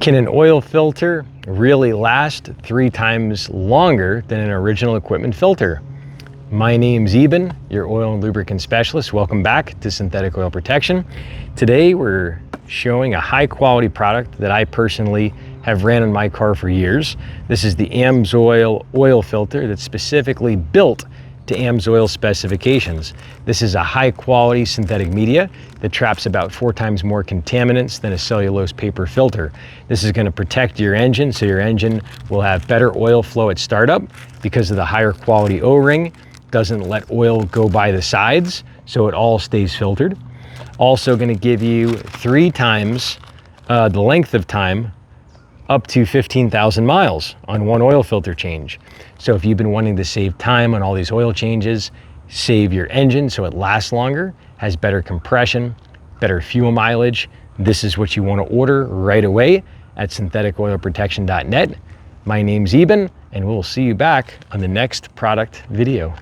Can an oil filter really last 3 times longer than an original equipment filter? My name's Eben, your oil and lubricant specialist. Welcome back to Synthetic Oil Protection. Today we're showing a high quality product that I personally have ran in my car for years. This is the AMSOIL Oil Filter that's specifically built to AMSOIL specifications. This is a high quality synthetic media that traps about 4 times more contaminants than a cellulose paper filter. This is going to protect your engine, so your engine will have better oil flow at startup because of the higher quality O-ring. Doesn't let oil go by the sides, so it all stays filtered. Also going to give you 3 times the length of time, up to 15,000 miles on one oil filter change. So if you've been wanting to save time on all these oil changes, save your engine so it lasts longer, has better compression, better fuel mileage, this is what you want to order right away at syntheticoilprotection.net. My name's Eben, and we'll see you back on the next product video.